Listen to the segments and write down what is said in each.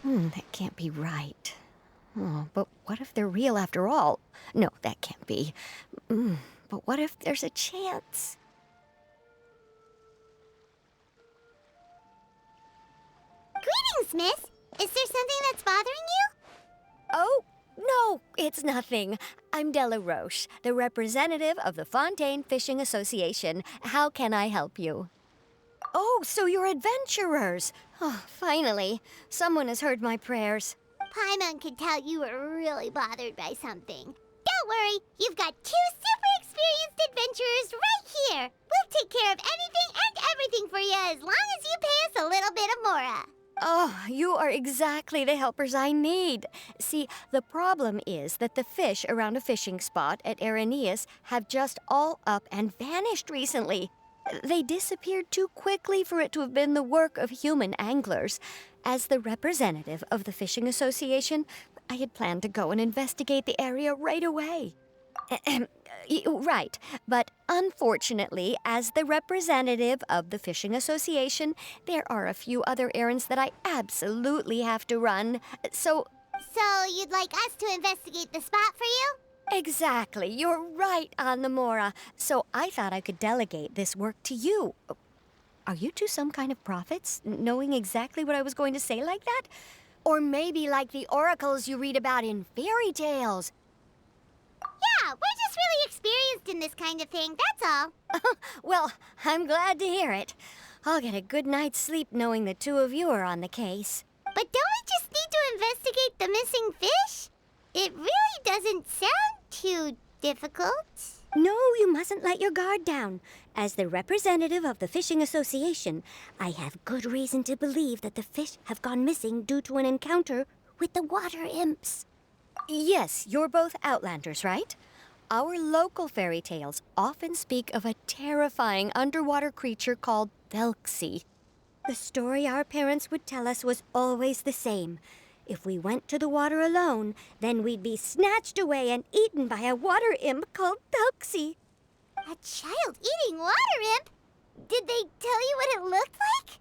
That can't be right. Oh, but what if they're real after all? No, that can't be. But what if there's a chance? Greetings, miss. Is there something that's bothering you? Oh, no, it's nothing. I'm Della Roche, the representative of the Fontaine Fishing Association. How can I help you? Oh, so you're adventurers. Oh, finally. Someone has heard my prayers. Paimon could tell you were really bothered by something. Don't worry, you've got two super experienced adventurers right here. We'll take care of anything and everything for you as long as you pay us a little bit of mora. Oh, you are exactly the helpers I need. See, the problem is that the fish around a fishing spot at Irenaeus have just all up and vanished recently. They disappeared too quickly for it to have been the work of human anglers. As the representative of the Fishing Association, I had planned to go and investigate the area right away. Right, but unfortunately, as the representative of the Fishing Association, there are a few other errands that I absolutely have to run. So you'd like us to investigate the spot for you? exactly, you're right on the Mora. So I thought I could delegate this work to you. Are you two some kind of prophets, knowing exactly what I was going to say like that? Or maybe like the oracles you read about in fairy tales? Yeah, we're just really experienced in this kind of thing, that's all. Well, I'm glad to hear it. I'll get a good night's sleep knowing the two of you are on the case. But don't we just need to investigate the missing fish? It really doesn't sound too difficult. No, you mustn't let your guard down. As the representative of the Fishing Association, I have good reason to believe that the fish have gone missing due to an encounter with the water imps. Yes, you're both Outlanders, right? Our local fairy tales often speak of a terrifying underwater creature called Thelxie. The story our parents would tell us was always the same. If we went to the water alone, then we'd be snatched away and eaten by a water imp called Thelxie. A child eating water imp? Did they tell you what it looked like?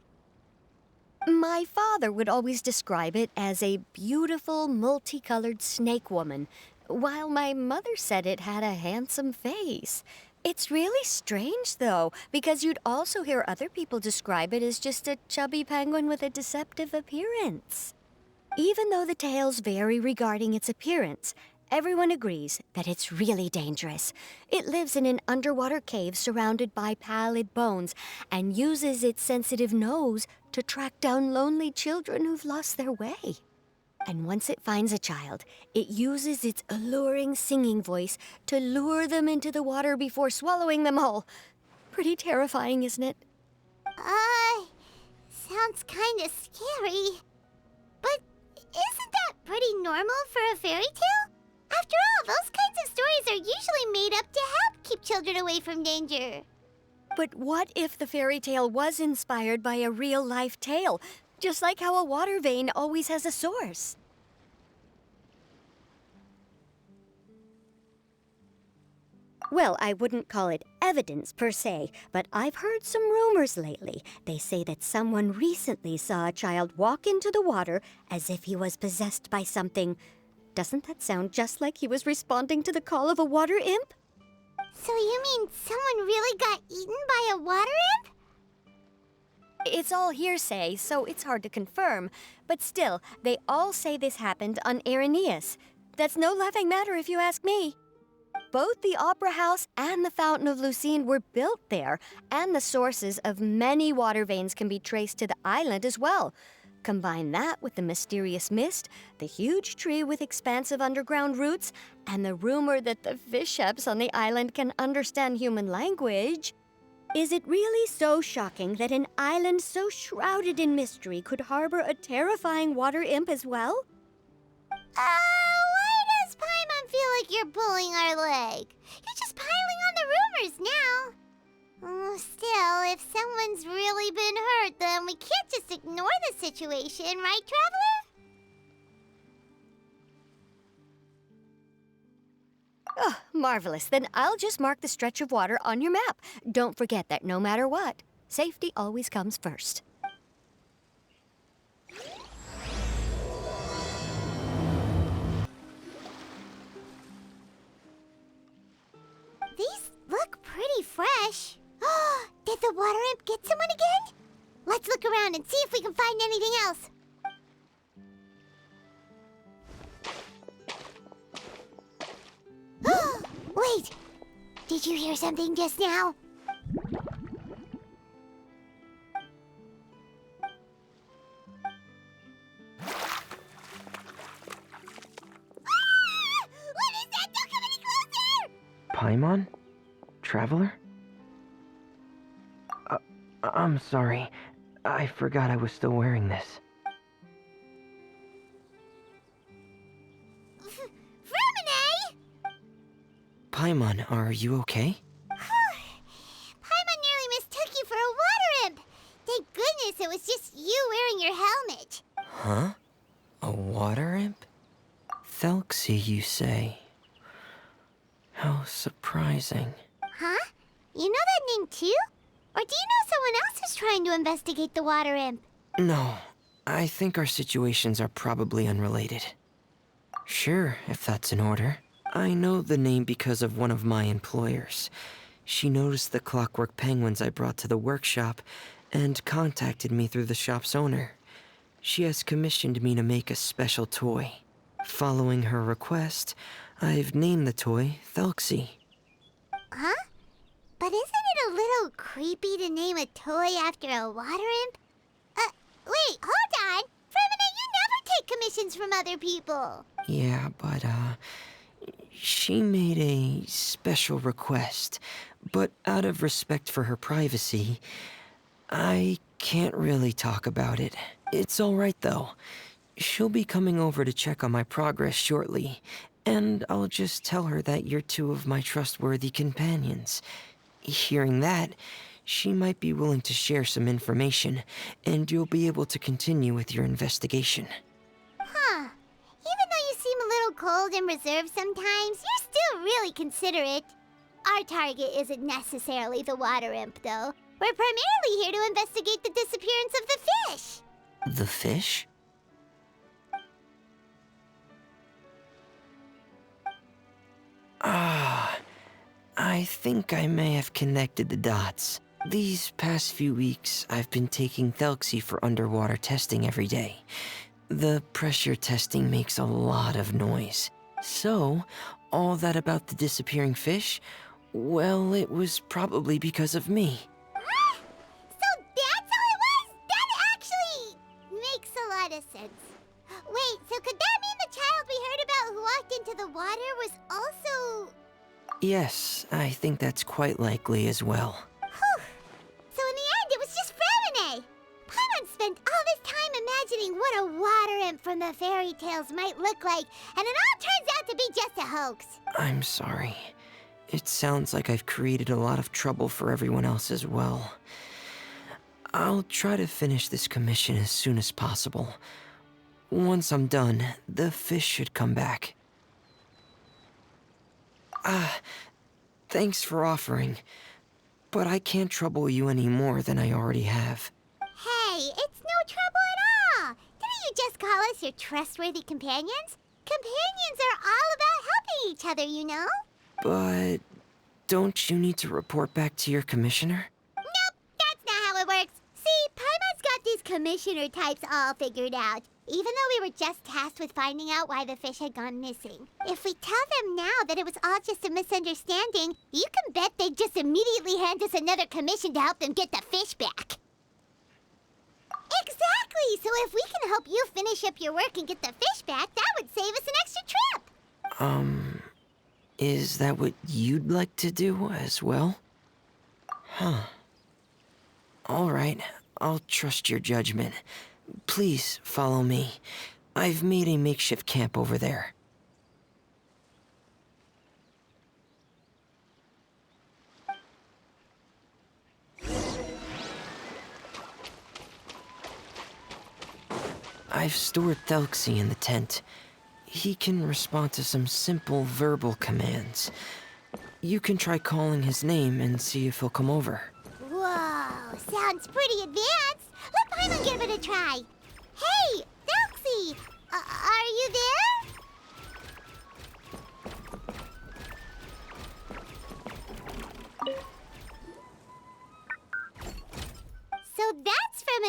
My father would always describe it as a beautiful, multicolored snake woman, while my mother said it had a handsome face. It's really strange, though, because you'd also hear other people describe it as just a chubby penguin with a deceptive appearance. Even though the tales vary regarding its appearance, everyone agrees that it's really dangerous. It lives in an underwater cave surrounded by pallid bones and uses its sensitive nose to track down lonely children who've lost their way. And once it finds a child, it uses its alluring singing voice to lure them into the water before swallowing them whole. Pretty terrifying, isn't it? Sounds kinda scary. But isn't that pretty normal for a fairy tale? After all, those kinds of stories are usually made up to help keep children away from danger. But what if the fairy tale was inspired by a real-life tale, just like how a water vein always has a source? Well, I wouldn't call it evidence per se, but I've heard some rumors lately. They say that someone recently saw a child walk into the water as if he was possessed by something. Doesn't that sound just like he was responding to the call of a water imp? So you mean someone really got eaten by a water imp? It's all hearsay, so it's hard to confirm. But still, they all say this happened on Irenaeus. That's no laughing matter if you ask me. Both the Opera House and the Fountain of Lucine were built there, and the sources of many water veins can be traced to the island as well. Combine that with the mysterious mist, the huge tree with expansive underground roots, and the rumor that the fish-eps on the island can understand human language. Is it really so shocking that an island so shrouded in mystery could harbor a terrifying water imp as well? Why does Paimon feel like you're pulling our leg? You're just piling on the rumors now. Still, if someone's really been hurt, then we can't just ignore the situation, right, Traveler? Oh, marvelous. Then I'll just mark the stretch of water on your map. Don't forget that no matter what, safety always comes first. fish. Did the water imp get someone again? Let's look around and see if we can find anything else. Wait, did you hear something just now? What is that? Don't come any closer! Paimon? Traveler? I'm sorry. I forgot I was still wearing this. Fremine! Paimon, are you okay? Paimon nearly mistook you for a water imp. Thank goodness it was just you wearing your helmet. Huh? A water imp? Thelxie, you say? How surprising. Huh? You know that name too? Or do you know someone else is trying to investigate the water imp? No, I think our situations are probably unrelated. Sure, if that's in order. I know the name because of one of my employers. She noticed the clockwork penguins I brought to the workshop and contacted me through the shop's owner. She has commissioned me to make a special toy. Following her request, I've named the toy Thelxie. Huh? But isn't it a little creepy to name a toy after a water imp? Wait, hold on! Fremine, you never take commissions from other people! Yeah, but, she made a special request, but out of respect for her privacy, I can't really talk about it. It's alright though. She'll be coming over to check on my progress shortly, and I'll just tell her that you're two of my trustworthy companions. Hearing that, she might be willing to share some information, and you'll be able to continue with your investigation. Huh. Even though you seem a little cold and reserved sometimes, you're still really considerate. Our target isn't necessarily the water imp, though. We're primarily here to investigate the disappearance of the fish. The fish? Ah, I think I may have connected the dots. These past few weeks, I've been taking Thelxie for underwater testing every day. The pressure testing makes a lot of noise. So, all that about the disappearing fish? Well, it was probably because of me. So that's all it was? That actually makes a lot of sense. Wait, so could that mean the child we heard about who walked into the water was also... Yes, I think that's quite likely as well. Whew. So in the end, it was just Fremine. Paimon spent all this time imagining what a water imp from the fairy tales might look like, and it all turns out to be just a hoax. I'm sorry. It sounds like I've created a lot of trouble for everyone else as well. I'll try to finish this commission as soon as possible. Once I'm done, the fish should come back. Thanks for offering, but I can't trouble you any more than I already have. Hey, it's no trouble at all. Didn't you just call us your trustworthy companions? Companions are all about helping each other, you know? But don't you need to report back to your commissioner? Nope, that's not how it works. See, Paimon's got these commissioner types all figured out, even though we were just tasked with finding out why the fish had gone missing. If we tell them now that it was all just a misunderstanding, you can bet they'd just immediately hand us another commission to help them get the fish back. Exactly! So if we can help you finish up your work and get the fish back, that would save us an extra trip! Is that what you'd like to do as well? Huh. Alright, I'll trust your judgment. Please follow me. I've made a makeshift camp over there. I've stored Thelxie in the tent. He can respond to some simple verbal commands. You can try calling his name and see if he'll come over. Whoa, sounds pretty advanced. Let Paimon give it a try. Hey, Thelxie, are you there?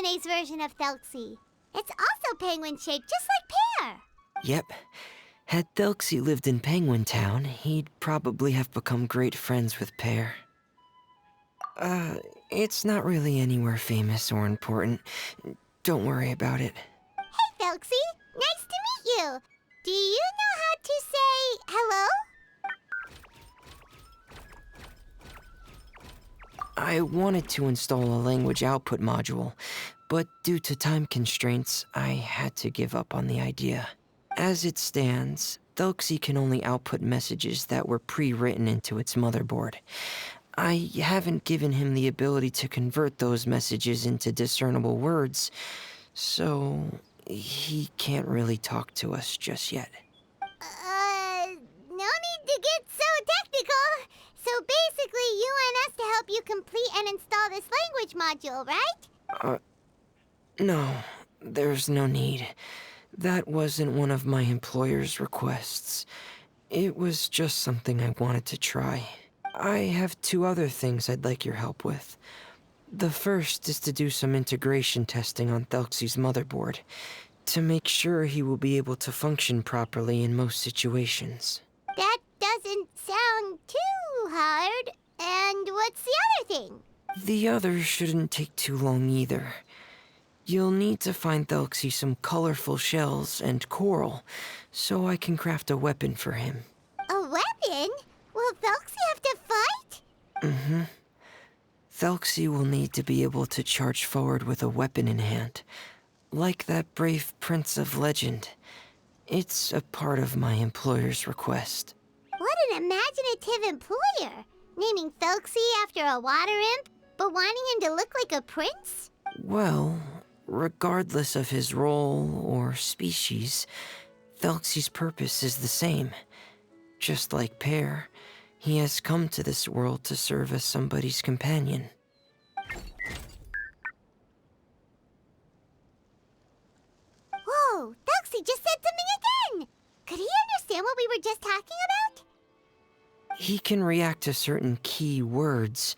Fremine's version of Thelxie. It's also penguin-shaped, just like Pear. Yep. Had Thelxie lived in Penguin Town, he'd probably have become great friends with Pear. It's not really anywhere famous or important. Don't worry about it. Hey, Thelxie. Nice to meet you. Do you know how to say hello? I wanted to install a language output module, but due to time constraints, I had to give up on the idea. As it stands, Thelxie can only output messages that were pre-written into its motherboard. I haven't given him the ability to convert those messages into discernible words, so he can't really talk to us just yet. No need to get so technical. So basically, you want us to help you complete and install this language module, right? No, there's no need. That wasn't one of my employer's requests. It was just something I wanted to try. I have 2 other things I'd like your help with. The first is to do some integration testing on Thelxie's motherboard, to make sure he will be able to function properly in most situations. That doesn't sound too hard. And what's the other thing? The other shouldn't take too long either. You'll need to find Thelxie some colorful shells and coral, so I can craft a weapon for him. A weapon? Will Thelxie have to fight? Mm-hmm. Thelxie will need to be able to charge forward with a weapon in hand, like that brave prince of legend. It's a part of my employer's request. What an imaginative employer! Naming Thelxie after a water imp, but wanting him to look like a prince? Well, regardless of his role or species, Thelxie's purpose is the same. Just like Pear, he has come to this world to serve as somebody's companion. Whoa, Thelxie just said something again! Could he understand what we were just talking about? He can react to certain key words,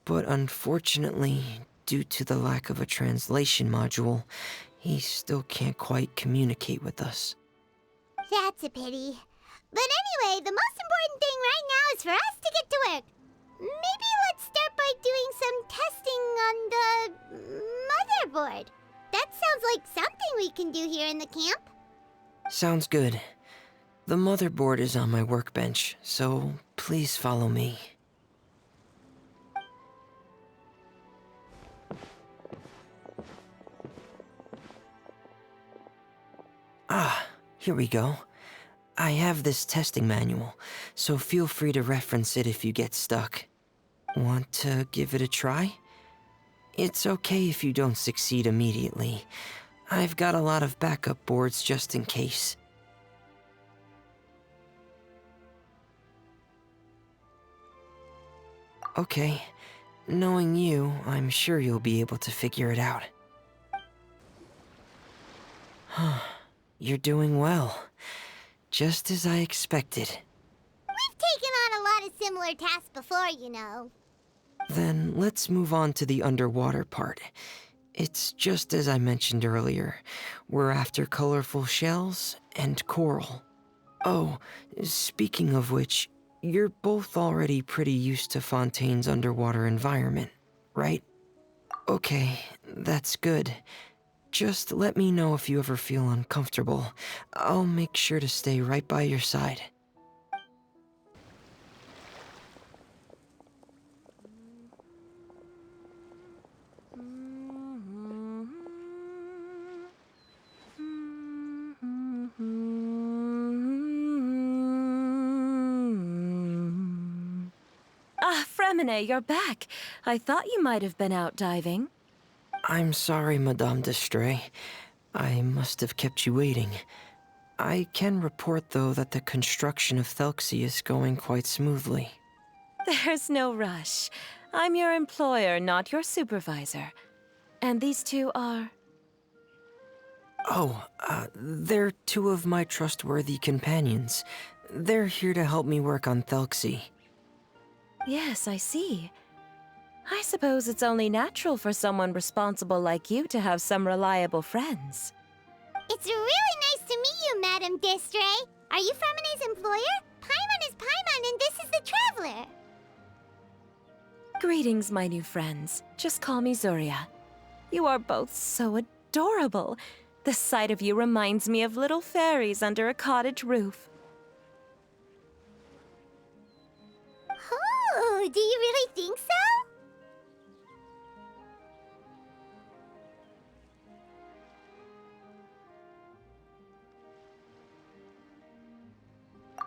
but unfortunately, due to the lack of a translation module, he still can't quite communicate with us. That's a pity. But anyway, the most important thing right now is for us to get to work. Maybe let's start by doing some testing on the motherboard. That sounds like something we can do here in the camp. Sounds good. The motherboard is on my workbench, so please follow me. Ah, here we go. I have this testing manual, so feel free to reference it if you get stuck. Want to give it a try? It's okay if you don't succeed immediately. I've got a lot of backup boards just in case. Okay, knowing you, I'm sure you'll be able to figure it out. You're doing well. Just as I expected. We've taken on a lot of similar tasks before, you know. Then let's move on to the underwater part. It's just as I mentioned earlier. We're after colorful shells and coral. Oh, speaking of which, you're both already pretty used to Fontaine's underwater environment, right? Okay, that's good. Just let me know if you ever feel uncomfortable. I'll make sure to stay right by your side. Ah, Fremine, you're back. I thought you might have been out diving. I'm sorry, Madame d'Estrée. I must have kept you waiting. I can report, though, that the construction of Thelxie is going quite smoothly. There's no rush. I'm your employer, not your supervisor. And these two are... Oh, they're 2 of my trustworthy companions. They're here to help me work on Thelxie. Yes, I see. I suppose it's only natural for someone responsible like you to have some reliable friends. It's really nice to meet you, Madam Distray. Are you Fremine's employer? Paimon is Paimon, and this is the Traveler. Greetings, my new friends. Just call me Zuria. You are both so adorable. The sight of you reminds me of little fairies under a cottage roof. Oh, do you really think so?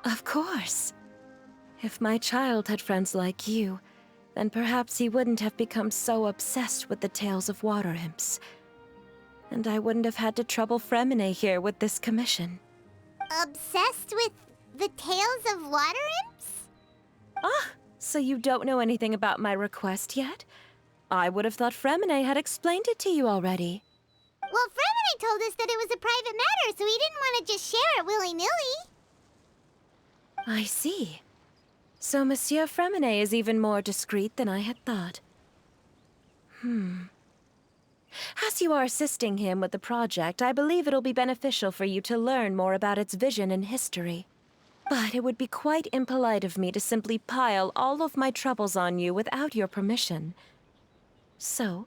Of course. If my child had friends like you, then perhaps he wouldn't have become so obsessed with the tales of water imps. And I wouldn't have had to trouble Fremine here with this commission. Obsessed with the tales of water imps? Ah, so you don't know anything about my request yet? I would have thought Fremine had explained it to you already. Well, Fremine told us that it was a private matter, so he didn't want to just share it willy-nilly. I see. So Monsieur Fremine is even more discreet than I had thought. As you are assisting him with the project, I believe it'll be beneficial for you to learn more about its vision and history. But it would be quite impolite of me to simply pile all of my troubles on you without your permission. So,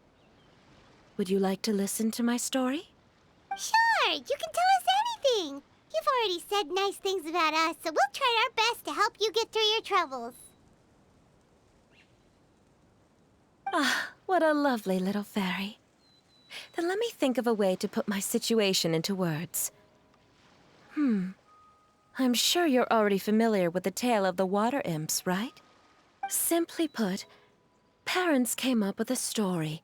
would you like to listen to my story? Sure, you can tell us anything. You've already said nice things about us, so we'll try our best to help you get through your troubles. Ah, what a lovely little fairy. Then let me think of a way to put my situation into words. I'm sure you're already familiar with the tale of the water imps, right? Simply put, parents came up with a story,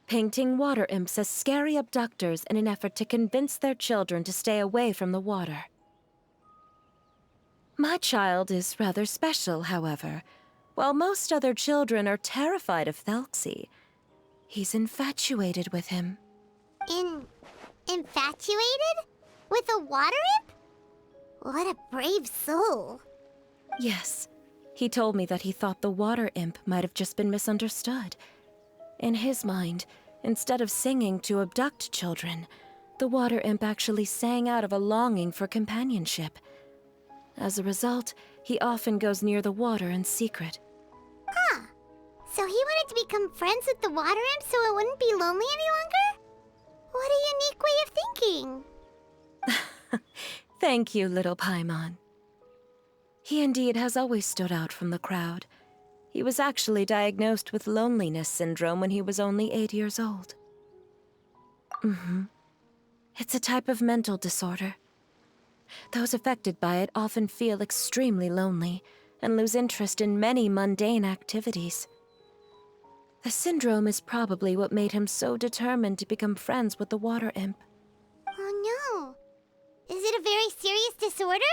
painting water imps as scary abductors in an effort to convince their children to stay away from the water. My child is rather special, however. While most other children are terrified of Thelxie, he's infatuated with him. Infatuated? With a water imp? What a brave soul. Yes, he told me that he thought the water imp might have just been misunderstood. In his mind, instead of singing to abduct children, the water imp actually sang out of a longing for companionship. As a result, he often goes near the water in secret. Huh. So he wanted to become friends with the water imp so it wouldn't be lonely any longer? What a unique way of thinking. Thank you, little Paimon. He indeed has always stood out from the crowd. He was actually diagnosed with loneliness syndrome when he was only 8 years old. It's a type of mental disorder. Those affected by it often feel extremely lonely and lose interest in many mundane activities. The syndrome is probably what made him so determined to become friends with the water imp. Oh no. Is it a very serious disorder?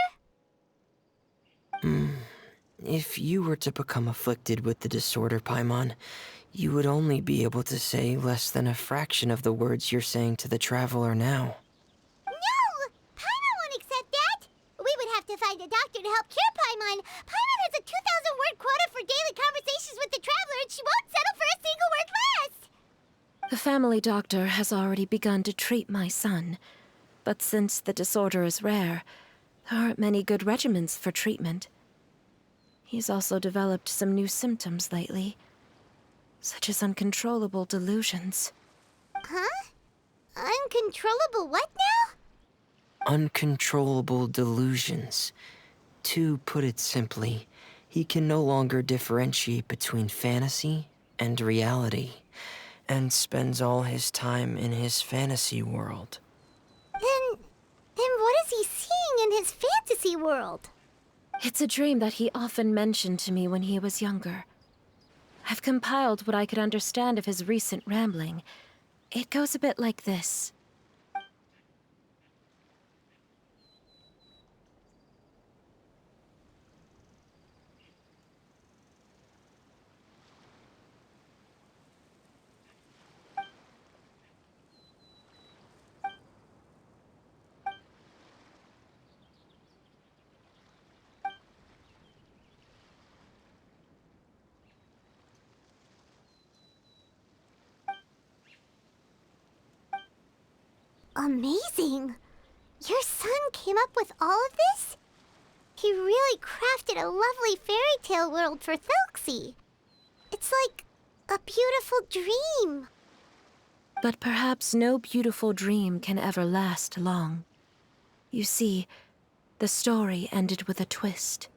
If you were to become afflicted with the disorder, Paimon, you would only be able to say less than a fraction of the words you're saying to the Traveler now. No! Paimon won't accept that! We would have to find a doctor to help cure Paimon. Paimon has a 2,000-word quota for daily conversations with the Traveler, and she won't settle for a single word less! The family doctor has already begun to treat my son, but since the disorder is rare, there aren't many good regimens for treatment. He's also developed some new symptoms lately, such as uncontrollable delusions. Huh? Uncontrollable what now? Uncontrollable delusions. To put it simply, he can no longer differentiate between fantasy and reality, and spends all his time in his fantasy world. Then what is he seeing in his fantasy world? It's a dream that he often mentioned to me when he was younger. I've compiled what I could understand of his recent rambling. It goes a bit like this. Amazing! Your son came up with all of this? He really crafted a lovely fairy tale world for Thelxie. It's like a beautiful dream. But perhaps no beautiful dream can ever last long. You see, the story ended with a twist.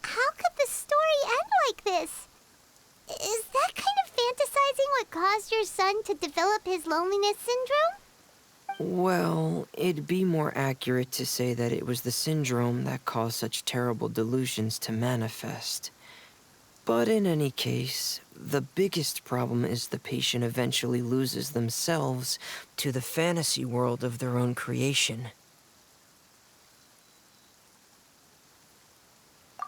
How could the story end like this? Is that kind of fantasizing what caused your son to develop his loneliness syndrome? Well, it'd be more accurate to say that it was the syndrome that caused such terrible delusions to manifest. But in any case, the biggest problem is the patient eventually loses themselves to the fantasy world of their own creation.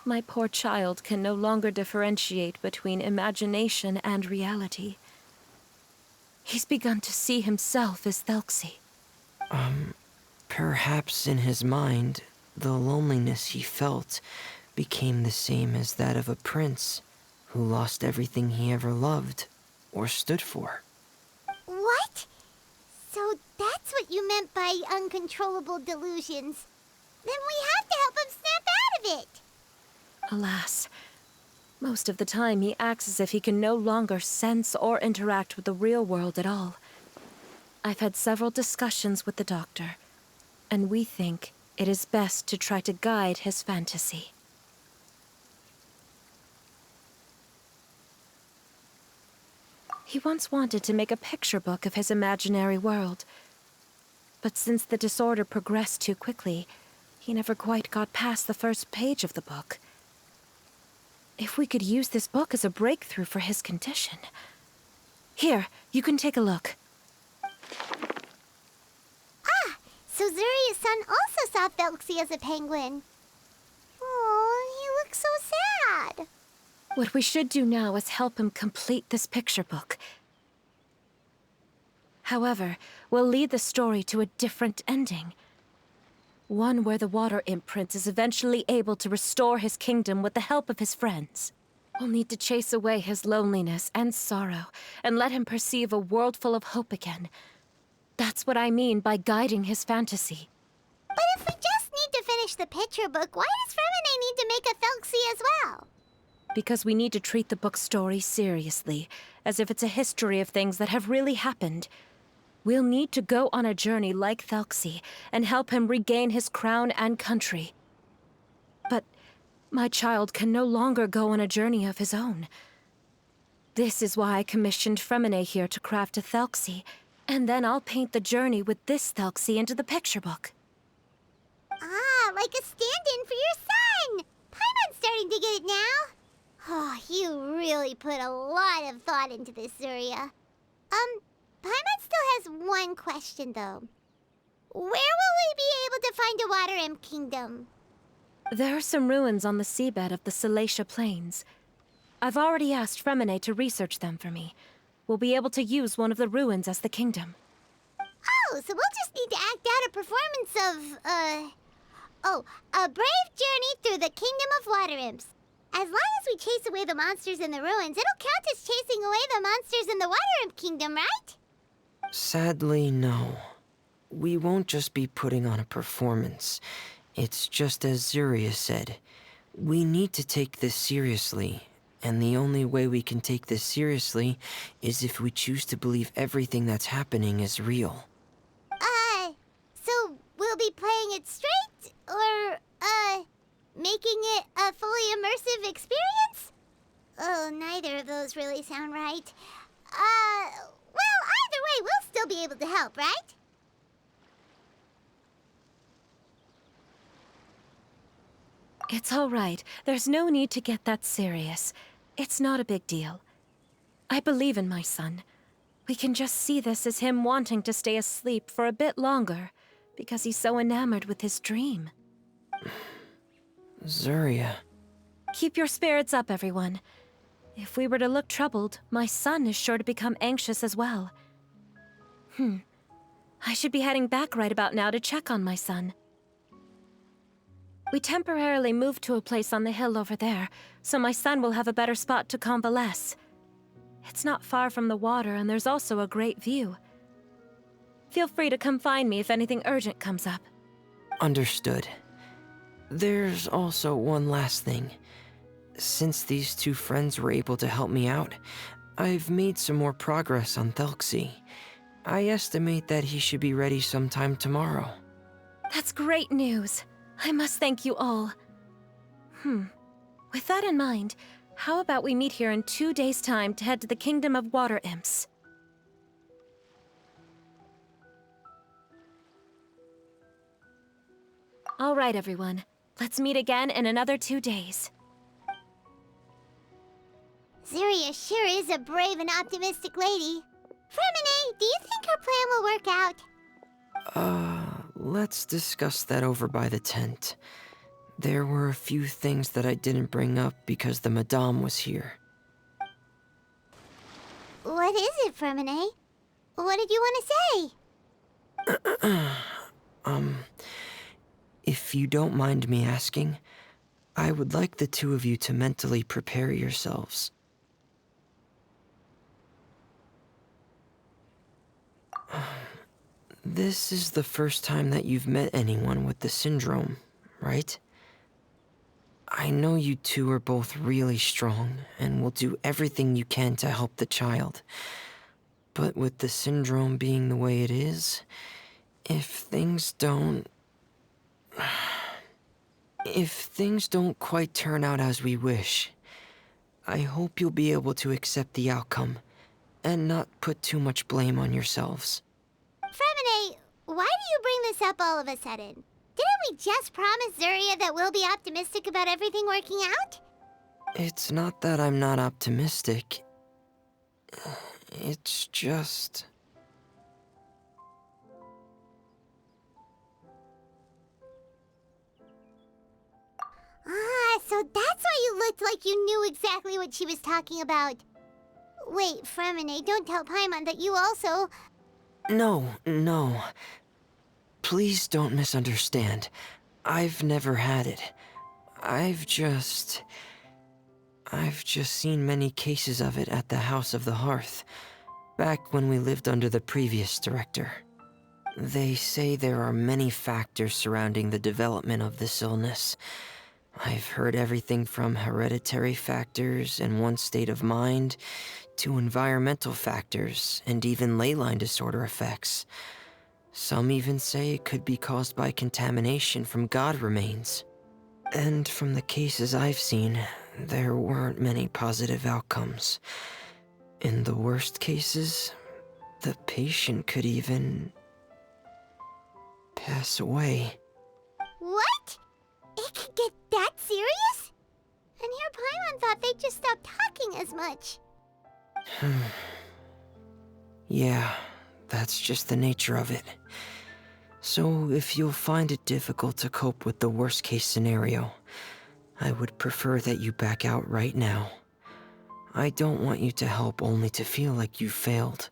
My poor child can no longer differentiate between imagination and reality. He's begun to see himself as Thelxie. Perhaps in his mind, the loneliness he felt became the same as that of a prince who lost everything he ever loved or stood for. What? So that's what you meant by uncontrollable delusions. Then we have to help him snap out of it. Alas, most of the time he acts as if he can no longer sense or interact with the real world at all. I've had several discussions with the doctor, and we think it is best to try to guide his fantasy. He once wanted to make a picture book of his imaginary world, but since the disorder progressed too quickly, he never quite got past the first page of the book. If we could use this book as a breakthrough for his condition. Here, you can take a look. So Zuria's son also saw Thelxie as a penguin. Oh, he looks so sad. What we should do now is help him complete this picture book. However, we'll lead the story to a different ending. One where the Water Imp Prince is eventually able to restore his kingdom with the help of his friends. We'll need to chase away his loneliness and sorrow, and let him perceive a world full of hope again. That's what I mean by guiding his fantasy. But if we just need to finish the picture book, why does Fremine need to make a Thelxie as well? Because we need to treat the book's story seriously, as if it's a history of things that have really happened. We'll need to go on a journey like Thelxie and help him regain his crown and country. But my child can no longer go on a journey of his own. This is why I commissioned Fremine here to craft a Thelxie, and then I'll paint the journey with this Thelxie into the picture book. Ah, like a stand-in for your son! Paimon's starting to get it now. Oh, you really put a lot of thought into this, Zuria. Paimon still has one question, though. Where will we be able to find a Water Imp Kingdom? There are some ruins on the seabed of the Salacia Plains. I've already asked Fremine to research them for me. We'll be able to use one of the ruins as the kingdom. Oh, so we'll just need to act out a performance of, a brave journey through the Kingdom of Water Imps. As long as we chase away the monsters in the ruins, it'll count as chasing away the monsters in the Water Imp Kingdom, right? Sadly, no. We won't just be putting on a performance. It's just as Zuria said. We need to take this seriously, and the only way we can take this seriously is if we choose to believe everything that's happening is real. So we'll be playing it straight, or, making it a fully immersive experience? Oh, neither of those really sound right. Well, either way, we'll still be able to help, right? It's all right. There's no need to get that serious. It's not a big deal. I believe in my son. We can just see this as him wanting to stay asleep for a bit longer, because he's so enamored with his dream. Zuria. Keep your spirits up, everyone. If we were to look troubled, my son is sure to become anxious as well. I should be heading back right about now to check on my son. We temporarily moved to a place on the hill over there, so my son will have a better spot to convalesce. It's not far from the water, and there's also a great view. Feel free to come find me if anything urgent comes up. Understood. There's also one last thing. Since these two friends were able to help me out, I've made some more progress on Thelxie. I estimate that he should be ready sometime tomorrow. That's great news. I must thank you all. With that in mind, how about we meet here in 2 days' time to head to the Kingdom of Water Imps? All right, everyone. Let's meet again in another 2 days. Zuria sure is a brave and optimistic lady. Fremine, do you think her plan will work out? Let's discuss that over by the tent. There were a few things that I didn't bring up because the Madame was here. What is it, Fremine? What did you want to say? If you don't mind me asking, I would like the two of you to mentally prepare yourselves. This is the first time that you've met anyone with the syndrome, right? I know you two are both really strong and will do everything you can to help the child. But with the syndrome being the way it is, if things don't quite turn out as we wish, I hope you'll be able to accept the outcome and not put too much blame on yourselves. Fremine, why do you bring this up all of a sudden? Didn't we just promise Zuria that we'll be optimistic about everything working out? It's not that I'm not optimistic. It's just... So that's why you looked like you knew exactly what she was talking about. Wait, Fremine, don't tell Paimon that you also... No. Please don't misunderstand. I've never had it. I've just seen many cases of it at the House of the Hearth, back when we lived under the previous director. They say there are many factors surrounding the development of this illness. I've heard everything from hereditary factors and one's state of mind, to environmental factors and even ley line disorder effects. Some even say it could be caused by contamination from god remains. And from the cases I've seen, there weren't many positive outcomes. In the worst cases, the patient could even pass away. What? It could get that serious? And here Paimon thought they'd just stop talking as much. Yeah, that's just the nature of it. So if you'll find it difficult to cope with the worst case scenario, I would prefer that you back out right now. I don't want you to help only to feel like you failed.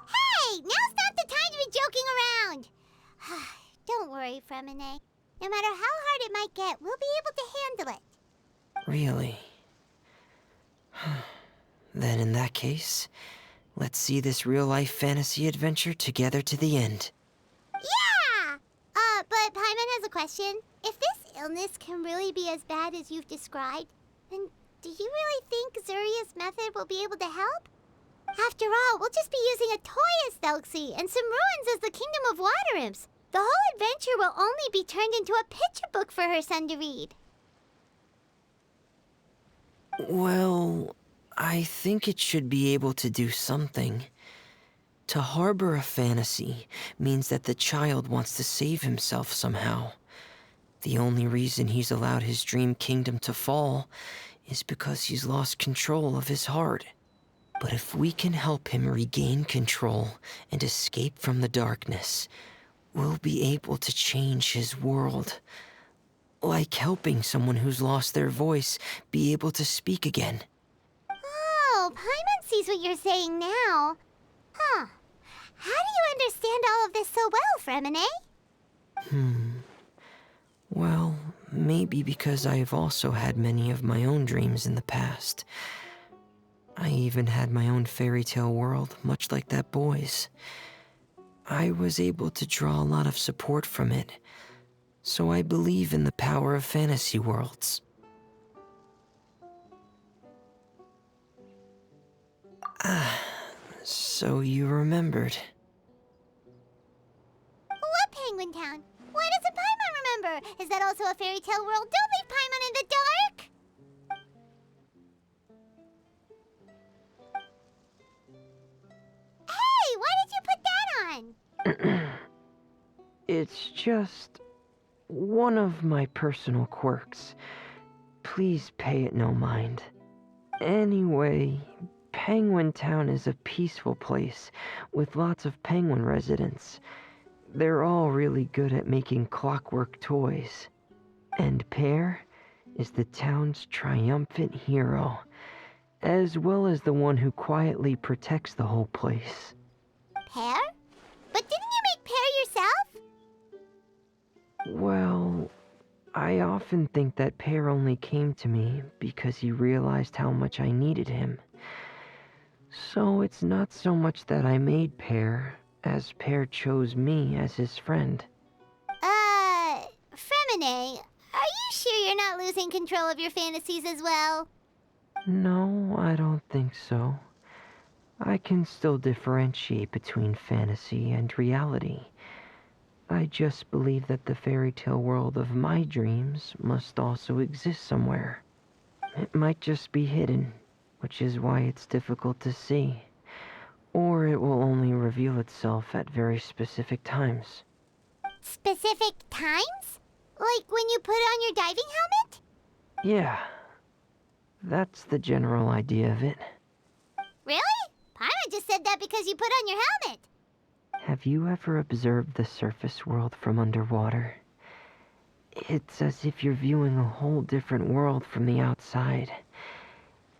Hey, now's not the time to be joking around. Don't worry, Fremine. No matter how hard it might get, we'll be able to handle it. Really? Then in that case, let's see this real-life fantasy adventure together to the end. Yeah! But Paimon has a question. If this illness can really be as bad as you've described, then do you really think Zuria's method will be able to help? After all, we'll just be using a toy as Thelxie and some ruins as the Kingdom of Water Imps. The whole adventure will only be turned into a picture book for her son to read. Well, I think it should be able to do something. To harbor a fantasy means that the child wants to save himself somehow. The only reason he's allowed his dream kingdom to fall is because he's lost control of his heart. But if we can help him regain control and escape from the darkness, we'll be able to change his world. Like helping someone who's lost their voice be able to speak again. Oh, Paimon sees what you're saying now. Huh. How do you understand all of this so well, Fremine? Well, maybe because I have also had many of my own dreams in the past. I even had my own fairy tale world, much like that boy's. I was able to draw a lot of support from it, so I believe in the power of fantasy worlds. So you remembered. What Penguin Town? Why doesn't Paimon remember? Is that also a fairy tale world? Don't leave Paimon in the dark! Hey, why did you put that on? It's just one of my personal quirks. Please pay it no mind. Anyway, Penguin Town is a peaceful place with lots of penguin residents. They're all really good at making clockwork toys. And Pear is the town's triumphant hero, as well as the one who quietly protects the whole place. Pear? But didn't you make Pear yourself? Well, I often think that Pear only came to me because he realized how much I needed him. So it's not so much that I made Pear, as Pear chose me as his friend. Fremine, are you sure you're not losing control of your fantasies as well? No, I don't think so. I can still differentiate between fantasy and reality. I just believe that the fairy tale world of my dreams must also exist somewhere. It might just be hidden, which is why it's difficult to see. Or it will only reveal itself at very specific times. Specific times? Like when you put on your diving helmet? Yeah, that's the general idea of it. Really? Paimon just said that because you put on your helmet. Have you ever observed the surface world from underwater? It's as if you're viewing a whole different world from the outside.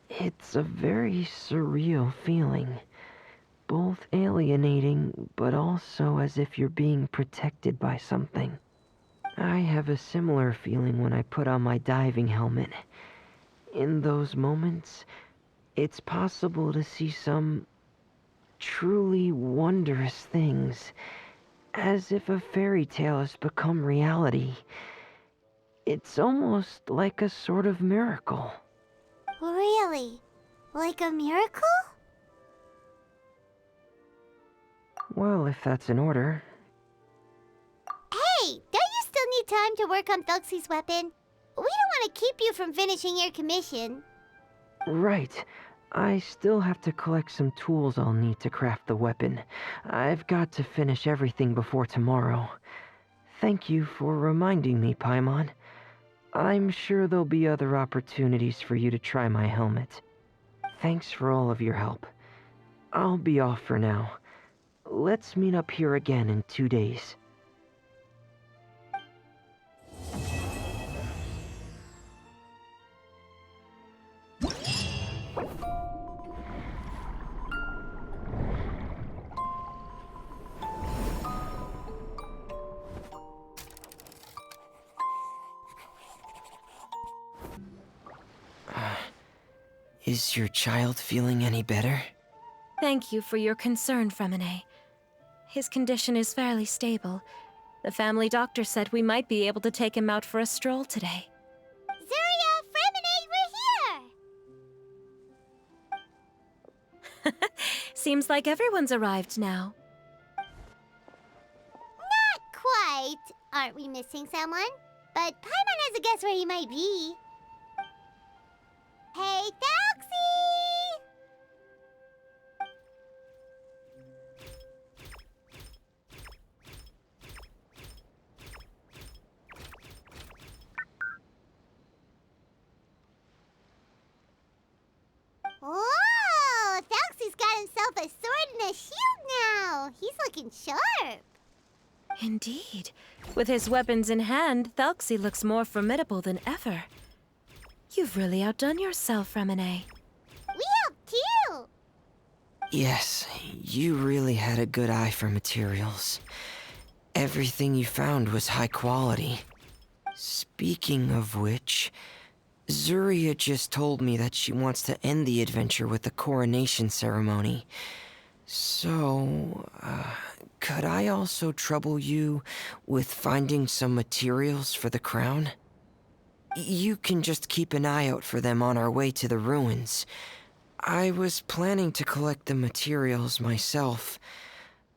It's a very surreal feeling. Both alienating, but also as if you're being protected by something. I have a similar feeling when I put on my diving helmet. In those moments, it's possible to see some truly wondrous things, as if a fairy tale has become reality. It's almost like a sort of miracle. Really? Like a miracle? Well, if that's in order. Hey, don't you still need time to work on Thelxie's weapon? We don't want to keep you from finishing your commission. Right. I still have to collect some tools I'll need to craft the weapon. I've got to finish everything before tomorrow. Thank you for reminding me, Paimon. I'm sure there'll be other opportunities for you to try my helmet. Thanks for all of your help. I'll be off for now. Let's meet up here again in 2 days. Is your child feeling any better? Thank you for your concern, Fremine. His condition is fairly stable. The family doctor said we might be able to take him out for a stroll today. Zuria, Fremine, we're here! Seems like everyone's arrived now. Not quite. Aren't we missing someone? But Paimon has a guess where he might be. Hey, Thelxie! looking sharp. Indeed. With his weapons in hand, Thelxie looks more formidable than ever. You've really outdone yourself, Remine. We helped too. Yes, you really had a good eye for materials. Everything you found was high quality. Speaking of which, Zuria just told me that she wants to end the adventure with a coronation ceremony. So, could I also trouble you with finding some materials for the crown? You can just keep an eye out for them on our way to the ruins. I was planning to collect the materials myself,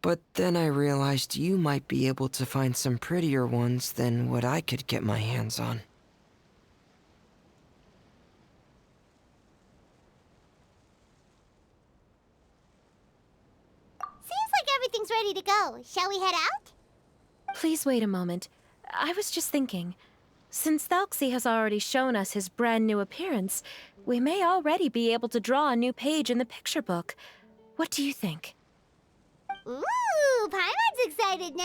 but then I realized you might be able to find some prettier ones than what I could get my hands on. Seems like everything's ready to go. Shall we head out? Please wait a moment. I was just thinking. Since Thelxie has already shown us his brand new appearance, we may already be able to draw a new page in the picture book. What do you think? Ooh, Paimon's excited now.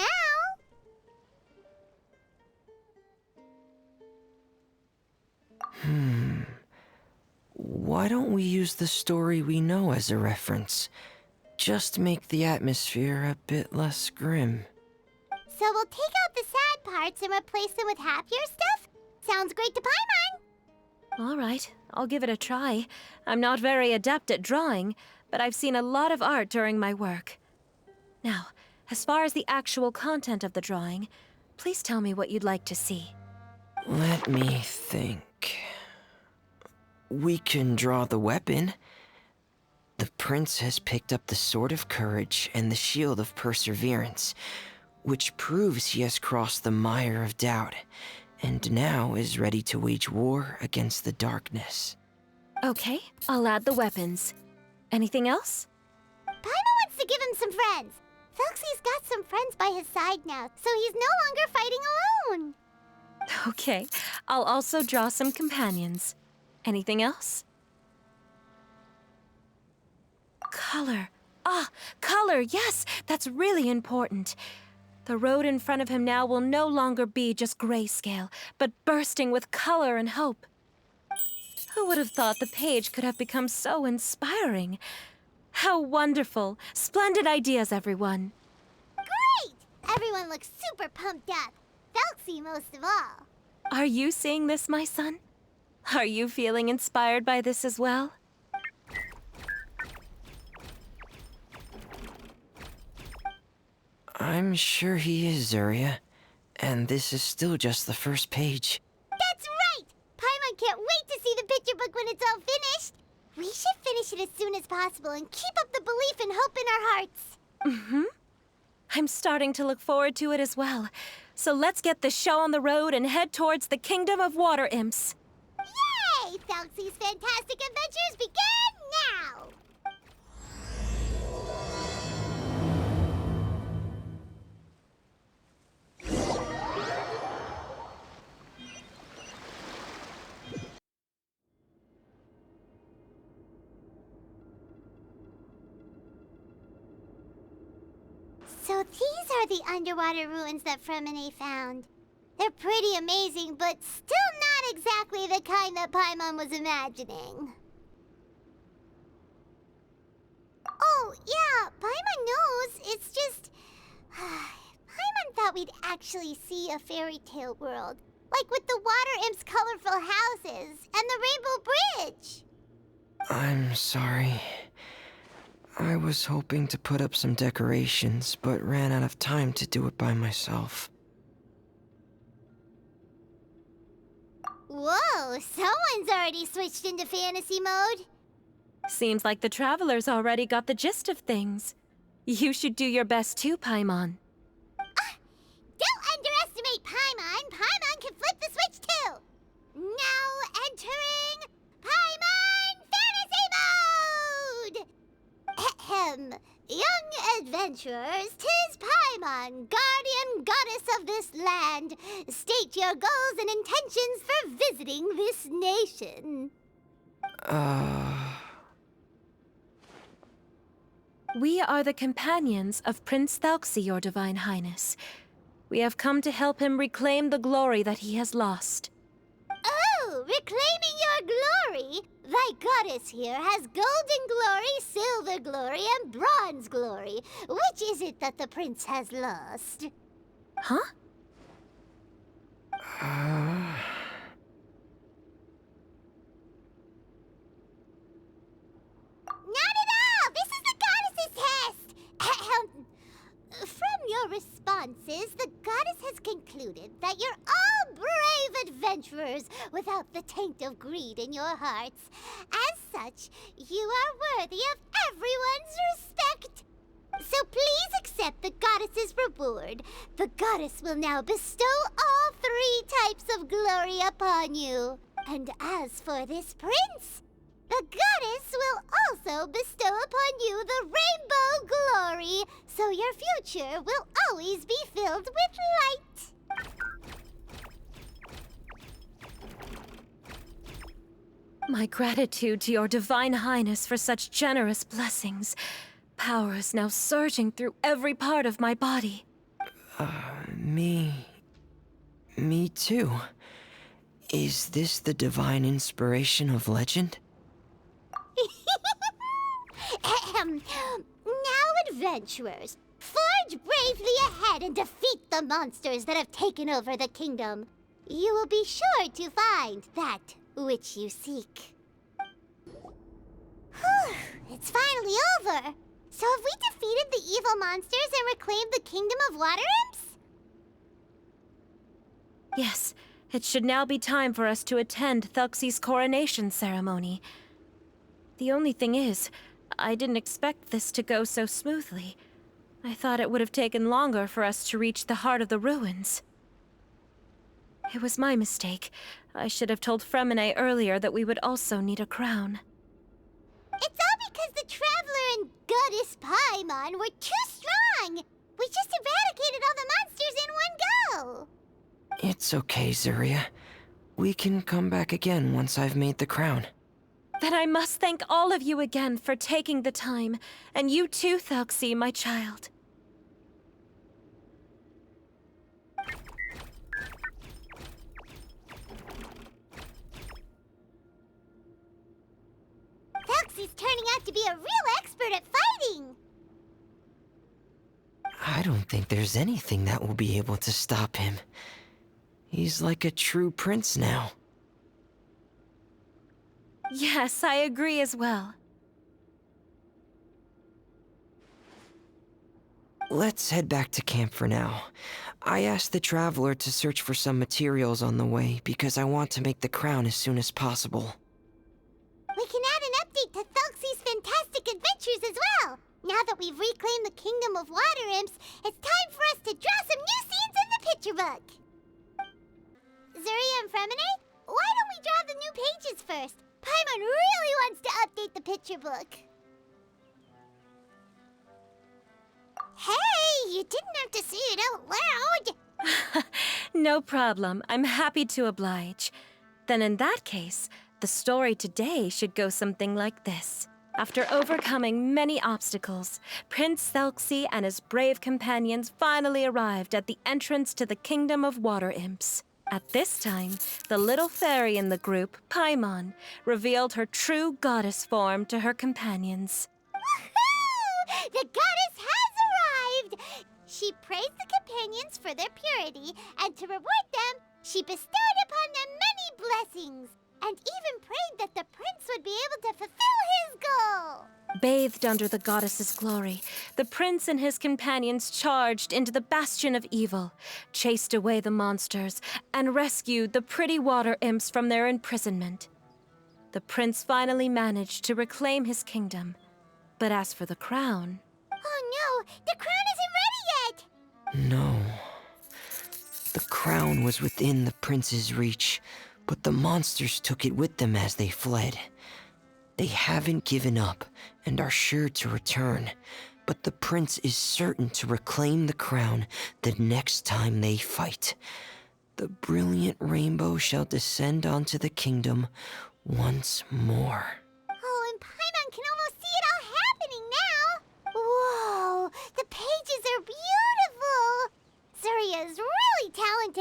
Why don't we use the story we know as a reference? Just make the atmosphere a bit less grim. So we'll take out the sad parts and replace them with happier stuff? Sounds great to Paimon. All right, I'll give it a try. I'm not very adept at drawing, but I've seen a lot of art during my work. Now, as far as the actual content of the drawing, please tell me what you'd like to see. Let me think. We can draw the weapon. The prince has picked up the Sword of Courage and the Shield of Perseverance, which proves he has crossed the mire of doubt, and now is ready to wage war against the darkness. Okay, I'll add the weapons. Anything else? Paimon wants to give him some friends. Thelxie's got some friends by his side now, so he's no longer fighting alone. Okay, I'll also draw some companions. Anything else? Color. Ah, color, yes, that's really important. The road in front of him now will no longer be just grayscale, but bursting with color and hope. Who would have thought the page could have become so inspiring? How wonderful! Splendid ideas, everyone. Great! Everyone looks super pumped up. Thelxie most of all. Are you seeing this, my son? Are you feeling inspired by this as well? I'm sure he is, Zuria. And this is still just the first page. That's right! Paimon can't wait to see the picture book when it's all finished. We should finish it as soon as possible and keep up the belief and hope in our hearts. Mm-hmm. I'm starting to look forward to it as well. So let's get the show on the road and head towards the Kingdom of Water Imps. Yay! Thelxie's fantastic adventures begin now! So these are the underwater ruins that Fremine found. They're pretty amazing, but still not exactly the kind that Paimon was imagining. Oh, yeah, Paimon knows. It's just... Paimon thought we'd actually see a fairy tale world. Like with the water imps' colorful houses and the rainbow bridge. I'm sorry. I was hoping to put up some decorations, but ran out of time to do it by myself. Whoa, someone's already switched into fantasy mode. Seems like the travelers already got the gist of things. You should do your best too, Paimon. Don't underestimate Paimon. Paimon can flip the switch too. Now entering Paimon Fantasy Mode! Ahem. Young adventurers, 'tis Paimon, guardian goddess of this land. State your goals and intentions for visiting this nation. We are the companions of Prince Thelxie, your Divine Highness. We have come to help him reclaim the glory that he has lost. Oh, reclaiming your glory! Thy goddess here has golden glory, silver glory, and bronze glory. Which is it that the prince has lost? Huh? Not at all! This is the goddess's test! Ahem. From your responses, the goddess has concluded that you're all brave adventurers without the taint of greed in your hearts. As such, you are worthy of everyone's respect. So please accept the goddess's reward. The goddess will now bestow all 3 types of glory upon you. And as for this prince, the goddess will also bestow upon you the rainbow glory, so your future will always be filled with light. My gratitude to your Divine Highness for such generous blessings. Power is now surging through every part of my body. Me too. Is this the divine inspiration of legend? Ahem. Now, adventurers, forge bravely ahead and defeat the monsters that have taken over the kingdom. You will be sure to find that which you seek. Whew, it's finally over. So have we defeated the evil monsters and reclaimed the kingdom of water imps? Yes, it should now be time for us to attend Thelxie's coronation ceremony. The only thing is, I didn't expect this to go so smoothly. I thought it would have taken longer for us to reach the heart of the ruins. It was my mistake. I should have told Fremine earlier that we would also need a crown. It's all because the Traveler and Goddess Paimon were too strong! We just eradicated all the monsters in one go! It's okay, Zuria. We can come back again once I've made the crown. Then I must thank all of you again for taking the time, and you too, Thelxie, my child. Thelxie's turning out to be a real expert at fighting! I don't think there's anything that will be able to stop him. He's like a true prince now. Yes, I agree as well. Let's head back to camp for now. I asked the Traveler to search for some materials on the way because I want to make the crown as soon as possible. We can add an update to Thelxie's fantastic adventures as well! Now that we've reclaimed the kingdom of water imps, it's time for us to draw some new scenes in the picture book! Zuria and Fremine, why don't we draw the new pages first? Paimon really wants to update the picture book. Hey, you didn't have to say it out loud! No problem. I'm happy to oblige. Then in that case, the story today should go something like this. After overcoming many obstacles, Prince Thelxie and his brave companions finally arrived at the entrance to the Kingdom of Water Imps. At this time, the little fairy in the group, Paimon, revealed her true goddess form to her companions. Woohoo! The goddess has arrived! She praised the companions for their purity, and to reward them, she bestowed upon them many blessings, and even prayed that the prince would be able to fulfill his goal. Bathed under the goddess's glory, the prince and his companions charged into the bastion of evil, chased away the monsters, and rescued the pretty water imps from their imprisonment. The prince finally managed to reclaim his kingdom. But as for the crown... Oh no, the crown isn't ready yet! No. The crown was within the prince's reach, but the monsters took it with them as they fled. They haven't given up and are sure to return, but the prince is certain to reclaim the crown the next time they fight. The brilliant rainbow shall descend onto the kingdom once more. Oh, and Paimon can almost see it all happening now!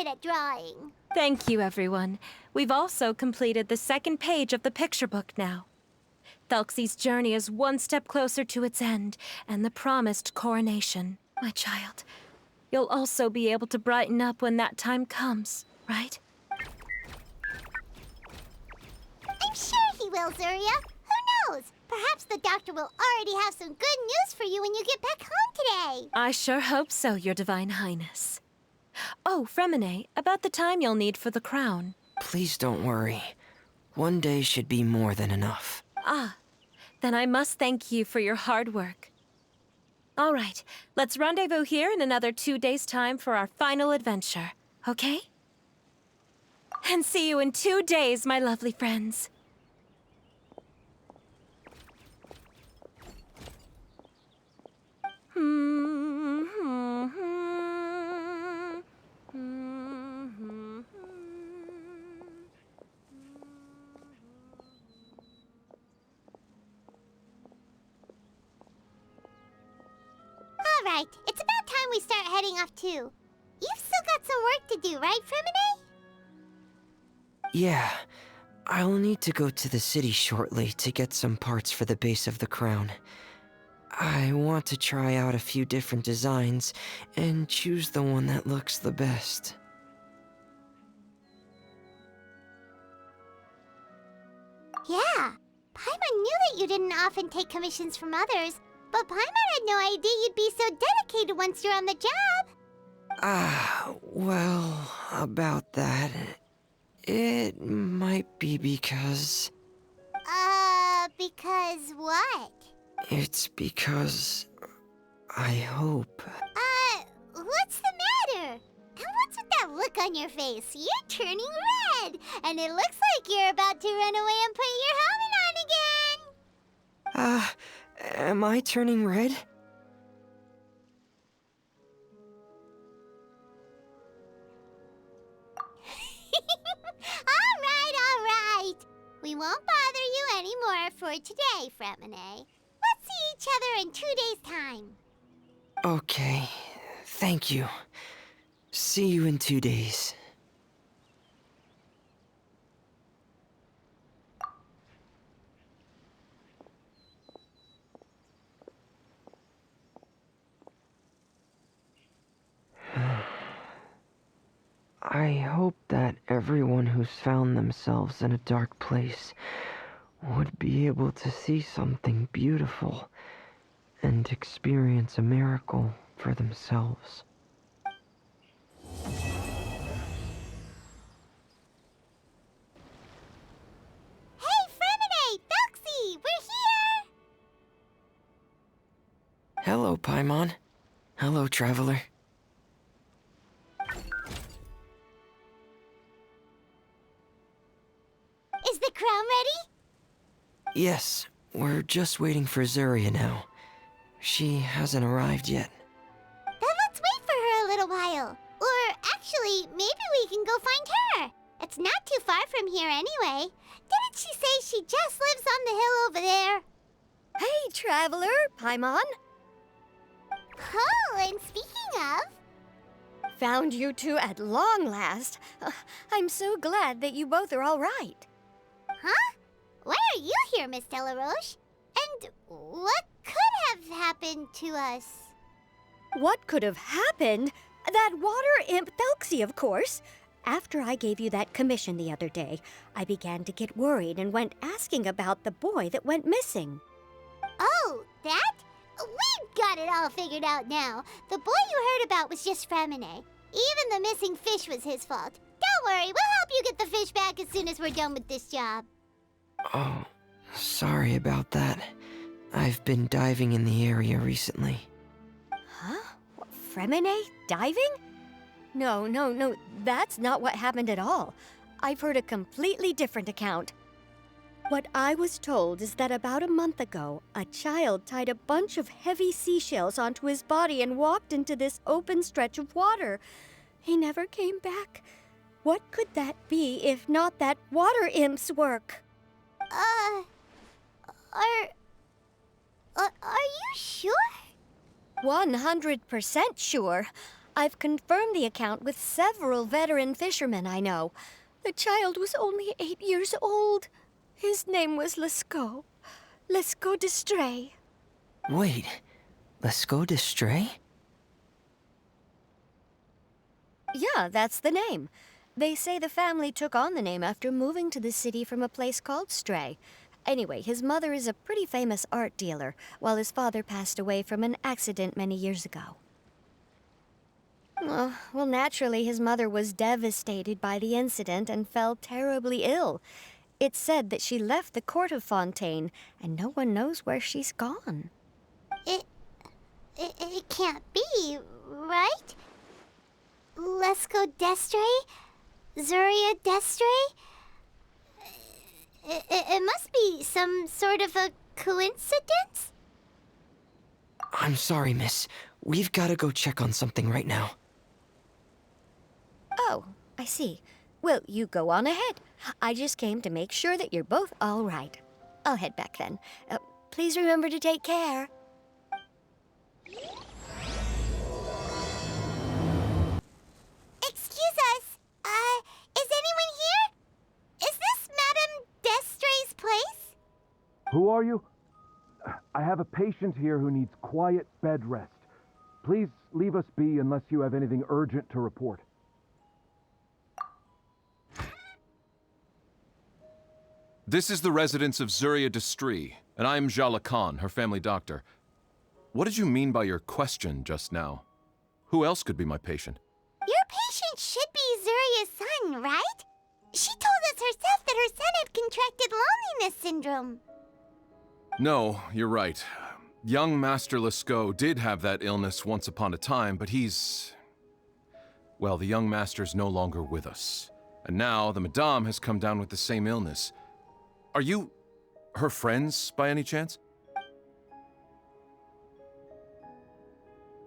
talented at drawing. Thank you, everyone. We've also completed the second page of the picture book now. Thelxie's journey is one step closer to its end and the promised coronation. My child, you'll also be able to brighten up when that time comes, right? I'm sure he will, Zuria. Who knows? Perhaps the doctor will already have some good news for you when you get back home today. I sure hope so, Your Divine Highness. Oh, Fremine, about the time you'll need for the crown. Please don't worry. One day should be more than enough. Ah, then I must thank you for your hard work. All right, let's rendezvous here in another 2 days' time for our final adventure, okay? And see you in 2 days, my lovely friends. All right, it's about time we start heading off too. You've still got some work to do, right, Fremine? Yeah, I'll need to go to the city shortly to get some parts for the base of the crown. I want to try out a few different designs and choose the one that looks the best. Yeah, Paimon knew that you didn't often take commissions from others, but Paimon had no idea you'd be so dedicated once you're on the job. Well, about that, it might be because... Because what? It's because... I hope... What's the matter? And what's with that look on your face? You're turning red, and it looks like you're about to run away and put your helmet on again. Am I turning red? All right. We won't bother you anymore for today, Fremine. Let's see each other in 2 days' time. Okay, thank you. See you in 2 days. I hope that everyone who's found themselves in a dark place would be able to see something beautiful and experience a miracle for themselves. Hey, Fremine! Thelxie! We're here! Hello, Paimon. Hello, traveler. Is the crown ready? Yes, we're just waiting for Zuria now. She hasn't arrived yet. Then let's wait for her a little while. Or actually, maybe we can go find her. It's not too far from here anyway. Didn't she say she just lives on the hill over there? Hey, traveler, Paimon. Oh, and speaking of... Found you two at long last. I'm so glad that you both are all right. Huh? Why are you here, Miss Delaroche? And what could have happened to us? What could have happened? That water imp Thelxie, of course. After I gave you that commission the other day, I began to get worried and went asking about the boy that went missing. Oh, that? We've got it all figured out now. The boy you heard about was just Fremine. Even the missing fish was his fault. Don't worry, we'll help you get the fish back as soon as we're done with this job. Oh, sorry about that. I've been diving in the area recently. Huh? Fremine diving? No, that's not what happened at all. I've heard a completely different account. What I was told is that about a month ago, a child tied a bunch of heavy seashells onto his body and walked into this open stretch of water. He never came back. What could that be if not that water imp's work? Are you sure? 100% sure. I've confirmed the account with several veteran fishermen I know. The child was only 8 years old. His name was Lescaut. Lescaut de Stray. Wait, let's go to Stray? Yeah, that's the name. They say the family took on the name after moving to the city from a place called Stray. Anyway, his mother is a pretty famous art dealer, while his father passed away from an accident many years ago. Well, naturally, his mother was devastated by the incident and fell terribly ill. It's said that she left the court of Fontaine, and no one knows where she's gone. It can't be, right? Let's go Destray? Zuria Destray? It must be some sort of a coincidence? I'm sorry, miss. We've gotta go check on something right now. Oh, I see. Well, you go on ahead. I just came to make sure that you're both all right. I'll head back then. Please remember to take care. Excuse us. Is anyone here? Is this Madame Destray's place? Who are you? I have a patient here who needs quiet bed rest. Please leave us be unless you have anything urgent to report. This is the residence of Zuria Destry, and I am Jala Khan, her family doctor. What did you mean by your question just now? Who else could be my patient? Your patient should be Zuria's son, right? She told us herself that her son had contracted loneliness syndrome. No, you're right. Young Master Lescaut did have that illness once upon a time, but well, the young master's no longer with us. And now the Madame has come down with the same illness. Are you her friends, by any chance?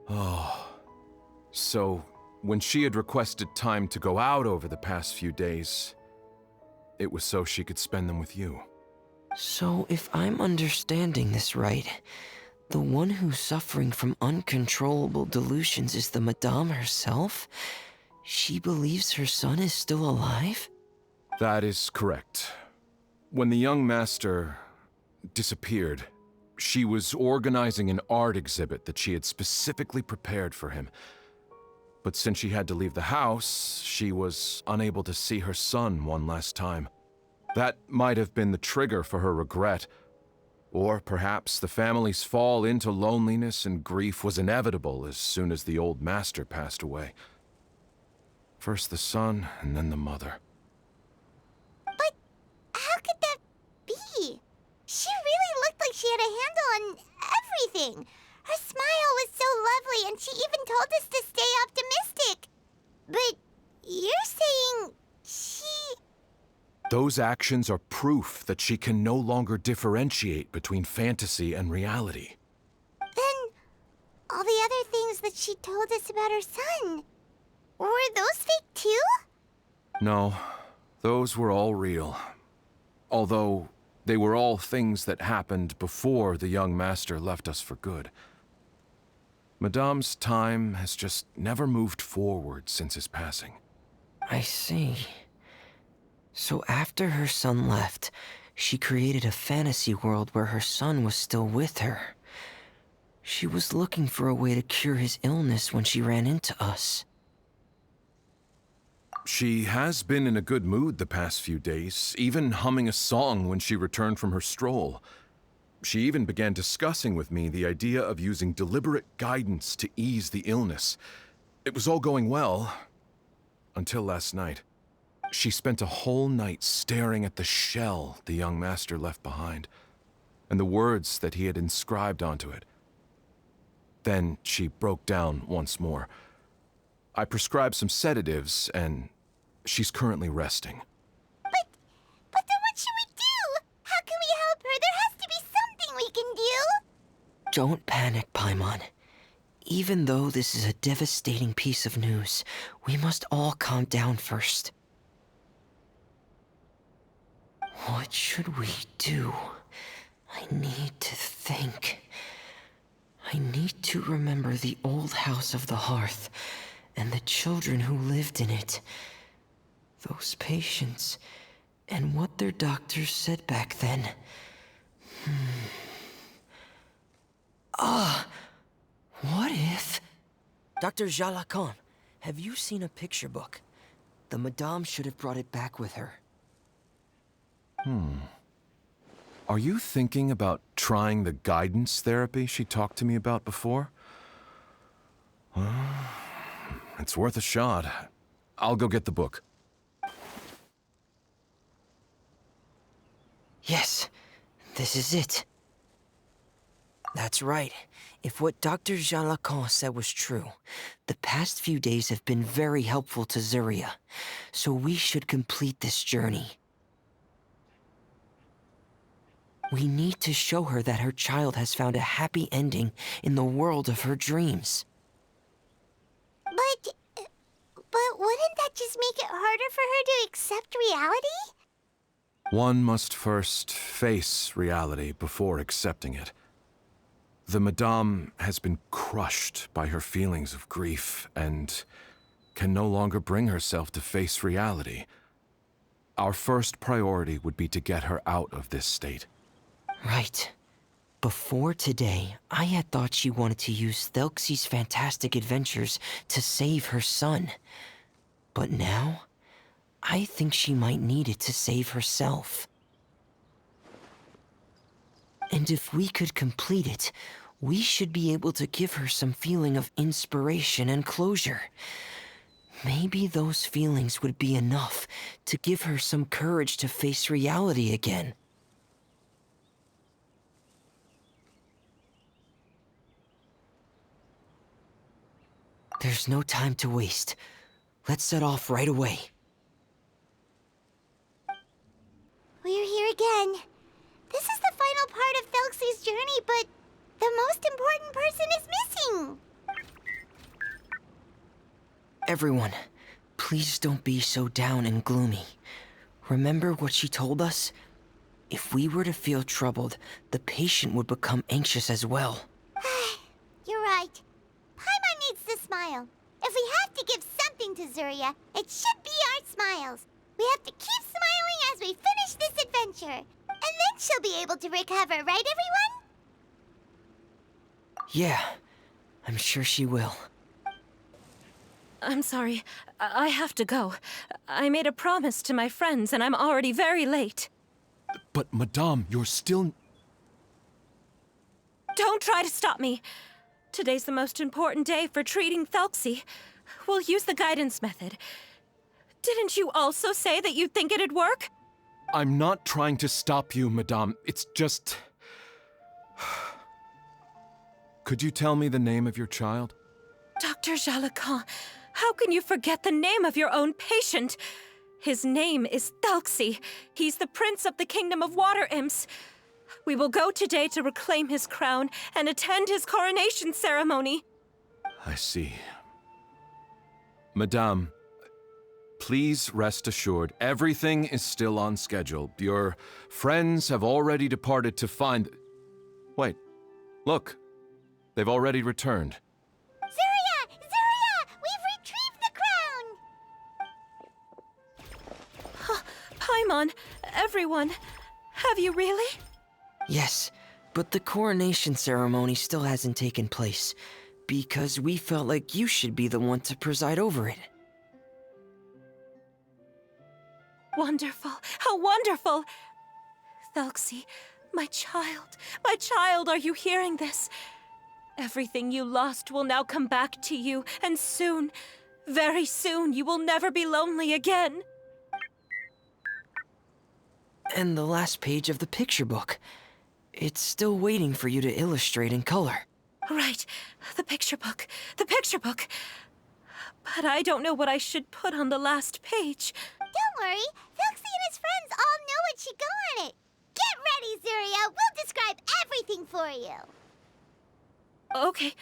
Oh. So, when she had requested time to go out over the past few days, it was so she could spend them with you. So, if I'm understanding this right, the one who's suffering from uncontrollable delusions is the Madame herself? She believes her son is still alive? That is correct. When the young master disappeared, she was organizing an art exhibit that she had specifically prepared for him. But since she had to leave the house, she was unable to see her son one last time. That might have been the trigger for her regret. Or perhaps the family's fall into loneliness and grief was inevitable as soon as the old master passed away. First the son, and then the mother. But how could that be? She really looked like she had a handle on everything. Her smile was so lovely, and she even told us to stay optimistic. But you're saying she... Those actions are proof that she can no longer differentiate between fantasy and reality. Then all the other things that she told us about her son, were those fake too? No, those were all real. Although they were all things that happened before the young master left us for good. Madame's time has just never moved forward since his passing. I see. So after her son left, she created a fantasy world where her son was still with her. She was looking for a way to cure his illness when she ran into us. She has been in a good mood the past few days, even humming a song when she returned from her stroll. She even began discussing with me the idea of using deliberate guidance to ease the illness. It was all going well, until last night. She spent a whole night staring at the shell the young master left behind, and the words that he had inscribed onto it. Then she broke down once more. I prescribed some sedatives, and she's currently resting. But then what should we do? How can we help her? There has to be something we can do. Don't panic, Paimon. Even though this is a devastating piece of news, we must all calm down first. What should we do? I need to think. I need to remember the old house of the hearth and the children who lived in it. Those patients, and what their doctors said back then. What if... Dr. Jalacan, have you seen a picture book? The Madame should have brought it back with her. Are you thinking about trying the guidance therapy she talked to me about before? It's worth a shot. I'll go get the book. Yes, this is it. That's right. If what Dr. Jalacan said was true, the past few days have been very helpful to Zuria, so we should complete this journey. We need to show her that her child has found a happy ending in the world of her dreams. But wouldn't that just make it harder for her to accept reality? One must first face reality before accepting it. The Madame has been crushed by her feelings of grief and can no longer bring herself to face reality. Our first priority would be to get her out of this state. Right. Before today, I had thought she wanted to use Thelxie's fantastic adventures to save her son. But now, I think she might need it to save herself. And if we could complete it, we should be able to give her some feeling of inspiration and closure. Maybe those feelings would be enough to give her some courage to face reality again. There's no time to waste. Let's set off right away. We're here again. This is the final part of Thelxie's journey, but the most important person is missing. Everyone, please don't be so down and gloomy. Remember what she told us? If we were to feel troubled, the patient would become anxious as well. You're right. Paimon needs to smile. If we have to give something to Zuria, it should be our smiles. We have to keep smiling as we finish this adventure. And then she'll be able to recover, right, everyone? Yeah, I'm sure she will. I'm sorry. I have to go. I made a promise to my friends, and I'm already very late. But, Madame, you're still... Don't try to stop me. Today's the most important day for treating Thelxie. We'll use the guidance method. Didn't you also say that you'd think it'd work? I'm not trying to stop you, Madame. It's just... Could you tell me the name of your child? Dr. Jalacan, how can you forget the name of your own patient? His name is Thelxie. He's the prince of the kingdom of water imps. We will go today to reclaim his crown and attend his coronation ceremony. I see. Madame, please rest assured, everything is still on schedule. Your friends have already departed to find... Wait, look. They've already returned. Zuria! Zuria! We've retrieved the crown! Paimon, everyone, have you really? Yes, but the coronation ceremony still hasn't taken place, because we felt like you should be the one to preside over it. Wonderful, how wonderful! Thelxie, my child, are you hearing this? Everything you lost will now come back to you, and soon, very soon, you will never be lonely again. And the last page of the picture book. It's still waiting for you to illustrate in color. Right, the picture book. But I don't know what I should put on the last page. Don't worry, Thelxie and his friends all know what should go on it. Get ready, Zuria. We'll describe everything for you. Okay.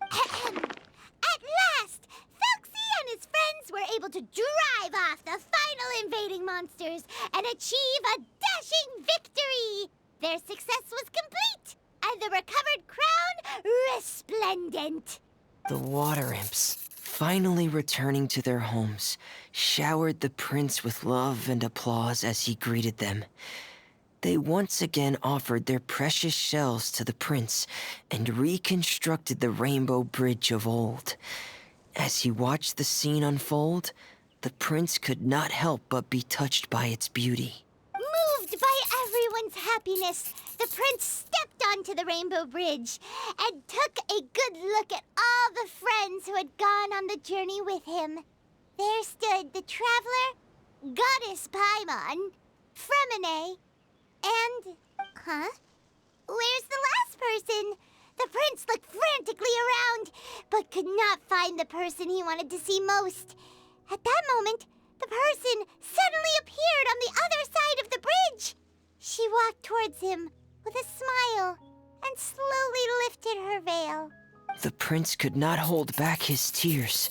At last, Thelxie and his friends were able to drive off the final invading monsters and achieve a dashing victory. Their success was complete, and the recovered crown resplendent. The water imps finally returning to their homes, showered the prince with love and applause as he greeted them. They once again offered their precious shells to the prince and reconstructed the rainbow bridge of old. As he watched the scene unfold, the prince could not help but be touched by its beauty. Moved by everyone's happiness, the prince stepped onto the rainbow bridge and took a good look at all the friends who had gone on the journey with him. There stood the traveler, Goddess Paimon, Fremine, and... Huh? Where's the last person? The prince looked frantically around, but could not find the person he wanted to see most. At that moment, the person suddenly appeared on the other side of the bridge. She walked towards him with a smile and slowly lifted her veil. The prince could not hold back his tears.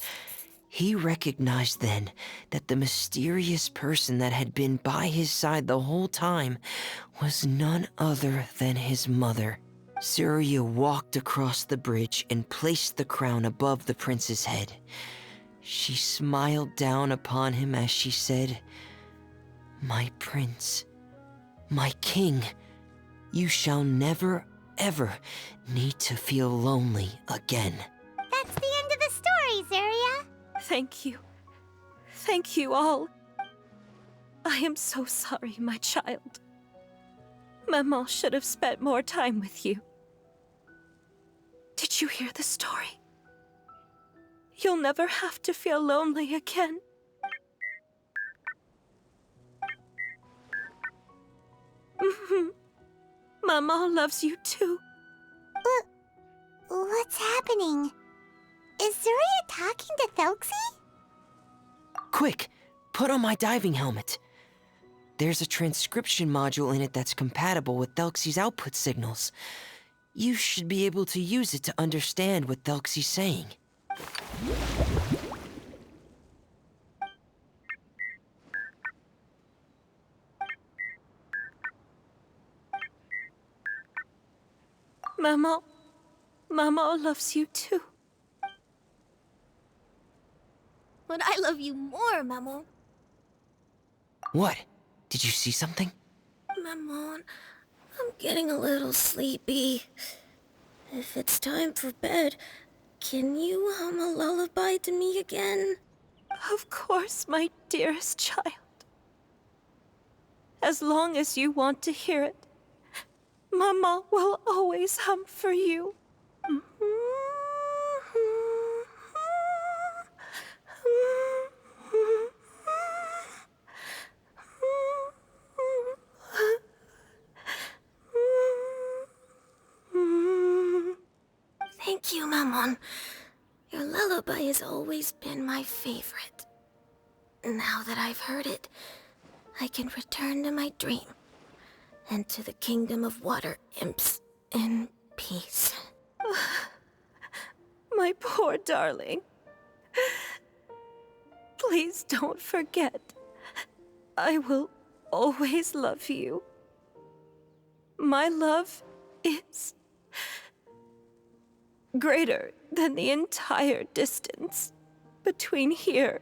He recognized then that the mysterious person that had been by his side the whole time was none other than his mother. Zuria walked across the bridge and placed the crown above the prince's head. She smiled down upon him as she said, "My prince, my king, you shall never, ever need to feel lonely again." That's the end of the story, Zuria. Thank you. Thank you all. I am so sorry, my child. Maman should have spent more time with you. Did you hear the story? You'll never have to feel lonely again. Maman loves you too. What's happening? Is Zuria talking to Thelxie? Quick, put on my diving helmet. There's a transcription module in it that's compatible with Thelxie's output signals. You should be able to use it to understand what Thelxie's saying. Maman loves you too. But I love you more, Maman. What? Did you see something? Maman, I'm getting a little sleepy. If it's time for bed, can you hum a lullaby to me again? Of course, my dearest child. As long as you want to hear it, Mama will always hum for you. Thank you, Maman. Your lullaby has always been my favorite. Now that I've heard it, I can return to my dream and to the kingdom of water imps in peace. My poor darling. Please don't forget. I will always love you. My love is greater than the entire distance between here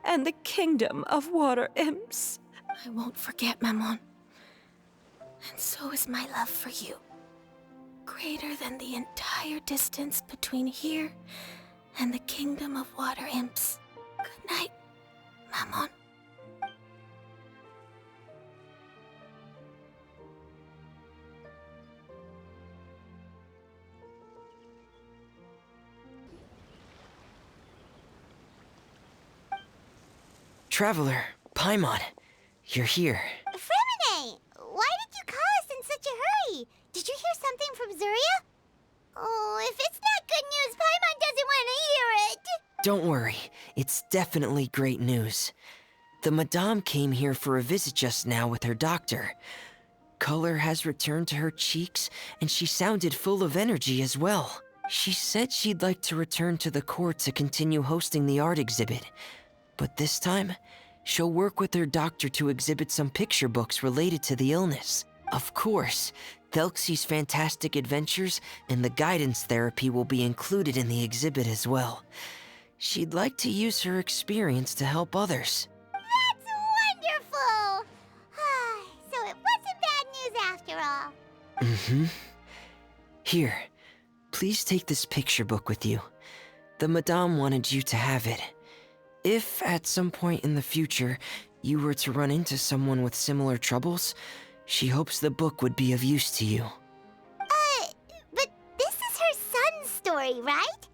and the kingdom of water imps. I won't forget, Maman. And so is my love for you. Greater than the entire distance between here and the kingdom of water imps. Good night, Maman. Traveler, Paimon, you're here. Fremine, why did you call us in such a hurry? Did you hear something from Zuria? Oh, if it's not good news, Paimon doesn't want to hear it. Don't worry, it's definitely great news. The Madame came here for a visit just now with her doctor. Color has returned to her cheeks, and she sounded full of energy as well. She said she'd like to return to the court to continue hosting the art exhibit. But this time, she'll work with her doctor to exhibit some picture books related to the illness. Of course, Thelxie's fantastic adventures and the guidance therapy will be included in the exhibit as well. She'd like to use her experience to help others. That's wonderful! So it wasn't bad news after all. Mm-hmm. Here, please take this picture book with you. The Madame wanted you to have it. If, at some point in the future, you were to run into someone with similar troubles, she hopes the book would be of use to you. But this is her son's story, right?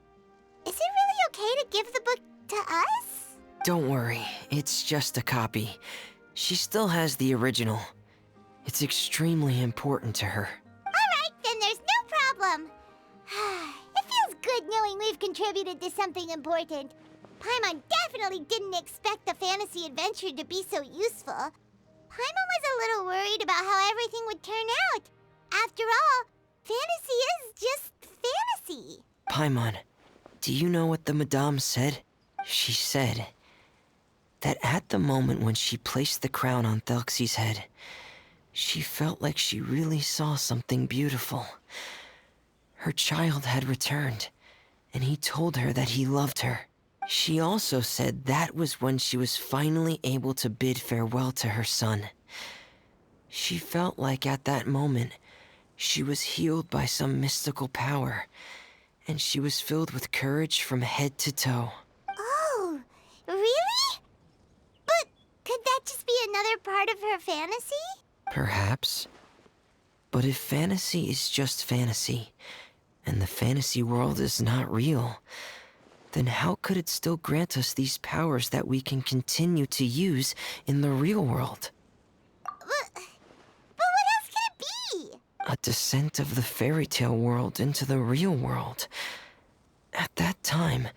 Is it really okay to give the book to us? Don't worry, it's just a copy. She still has the original. It's extremely important to her. Alright, then there's no problem. It feels good knowing we've contributed to something important. Paimon definitely didn't expect the fantasy adventure to be so useful. Paimon was a little worried about how everything would turn out. After all, fantasy is just fantasy. Paimon, do you know what the Madame said? She said that at the moment when she placed the crown on Thelxie's head, she felt like she really saw something beautiful. Her child had returned, and he told her that he loved her. She also said that was when she was finally able to bid farewell to her son. She felt like at that moment, she was healed by some mystical power, and she was filled with courage from head to toe. Oh, really? But could that just be another part of her fantasy? Perhaps. But if fantasy is just fantasy, and the fantasy world is not real, then how could it still grant us these powers that we can continue to use in the real world? But what else could it be? A descent of the fairy tale world into the real world. At that time,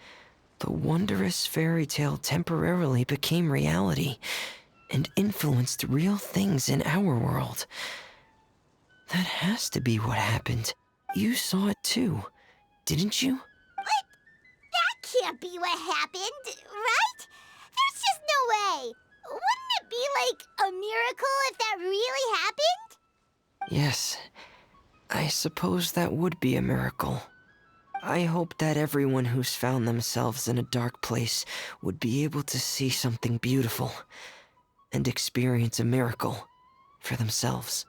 the wondrous fairy tale temporarily became reality and influenced real things in our world. That has to be what happened. You saw it too, didn't you? That can't be what happened, right? There's just no way. Wouldn't it be like a miracle if that really happened? Yes, I suppose that would be a miracle. I hope that everyone who's found themselves in a dark place would be able to see something beautiful and experience a miracle for themselves.